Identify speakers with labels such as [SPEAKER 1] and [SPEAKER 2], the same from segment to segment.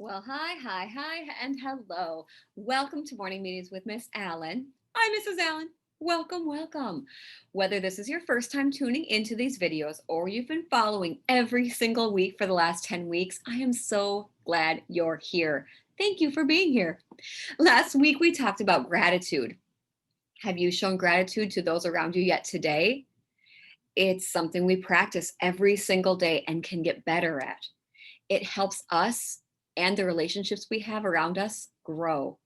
[SPEAKER 1] Well, hi, and hello. Welcome to Morning Meetings with Miss Allen. I'm Mrs. Allen. Welcome. Whether this is your first time tuning into these videos or you've been following every single week for the last 10 weeks, I am so glad you're here. Thank you for being here. Last week, we talked about gratitude. Have you shown gratitude to those around you yet today? It's something we practice every single day and can get better at. It helps us and the relationships we have around us grow.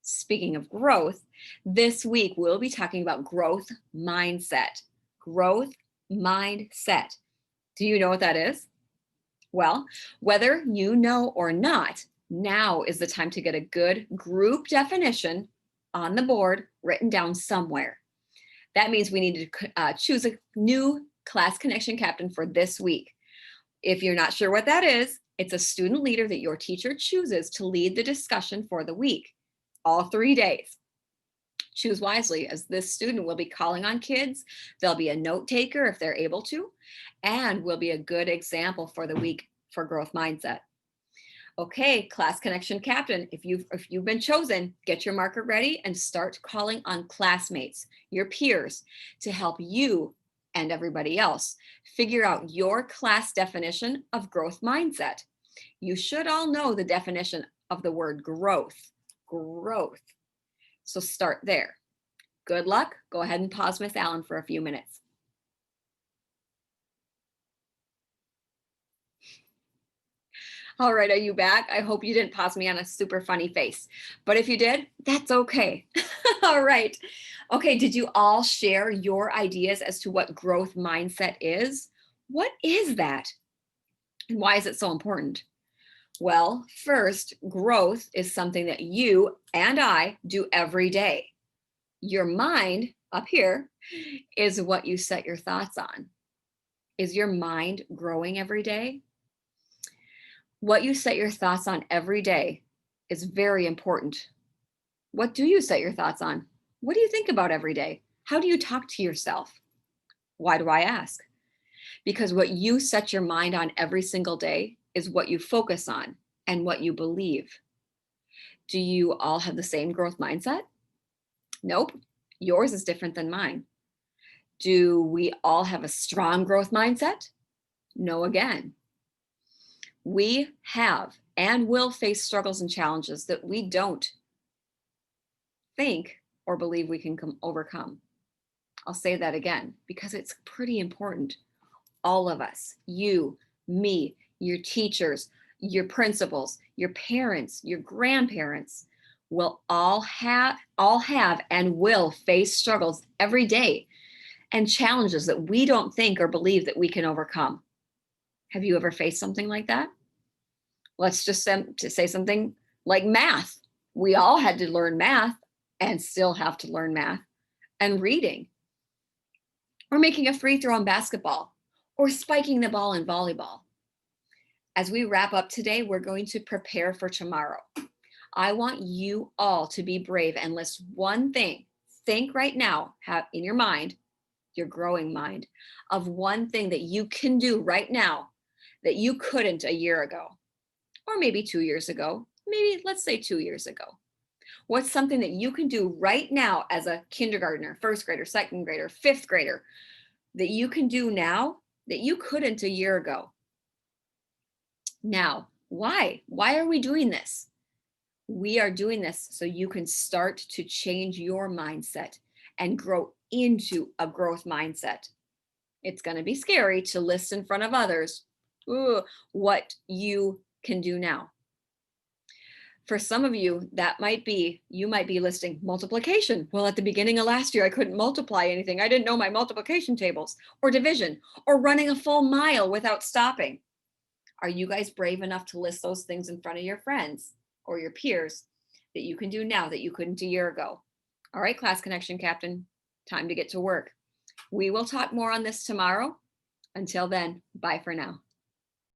[SPEAKER 1] Speaking of growth, this week we'll be talking about growth mindset. Growth mindset. Do you know what that is? Well, whether you know or not, now is the time to get a good group definition on the board written down somewhere. That means we need to choose a new class connection captain for this week. If you're not sure what that is, it's a student leader that your teacher chooses to lead the discussion for the week, all 3 days. Choose wisely, as this student will be calling on kids. They'll be a note taker if they're able to, and will be a good example for the week for growth mindset. Okay, class connection captain, if you've been chosen, get your marker ready and start calling on classmates, your peers, to help you and everybody else figure out your class definition of growth mindset. You should all know the definition of the word growth. Growth. So start there. Good luck. Go ahead and pause Miss Allen for a few minutes. All right, are you back? I hope you didn't pause me on a super funny face. But if you did, that's okay. All right. Okay, did you all share your ideas as to what growth mindset is? What is that? And why is it so important? Well, first, growth is something that you and I do every day. Your mind up here is what you set your thoughts on. Is your mind growing every day? What you set your thoughts on every day is very important. What do you set your thoughts on? What do you think about every day? How do you talk to yourself? Why do I ask? Because what you set your mind on every single day is what you focus on and what you believe. Do you all have the same growth mindset? Nope. Yours is different than mine. Do we all have a strong growth mindset? No, again. We have and will face struggles and challenges that we don't think or believe we can overcome. I'll say that again because it's pretty important. All of us, you, me, your teachers, your principals, your parents, your grandparents will all have and will face struggles every day and challenges that we don't think or believe that we can overcome. Have you ever faced something like that? Let's just say something like math. We all had to learn math and still have to learn math, and reading, or making a free throw in basketball, or spiking the ball in volleyball. As we wrap up today, we're going to prepare for tomorrow. I want you all to be brave and list one thing. Think right now, have in your mind, your growing mind, of one thing that you can do right now that you couldn't a year ago, or maybe 2 years ago, maybe let's say 2 years ago. What's something that you can do right now as a kindergartner, first grader, second grader, fifth grader, that you can do now that you couldn't a year ago? Now, why? Why are we doing this? We are doing this so you can start to change your mindset and grow into a growth mindset. It's going to be scary to list in front of others what you can do now. For some of you, you might be listing multiplication. Well, at the beginning of last year, I couldn't multiply anything. I didn't know my multiplication tables, or division, or running a full mile without stopping. Are you guys brave enough to list those things in front of your friends or your peers that you can do now that you couldn't a year ago? All right, class connection captain, time to get to work. We will talk more on this tomorrow. Until then, bye for now.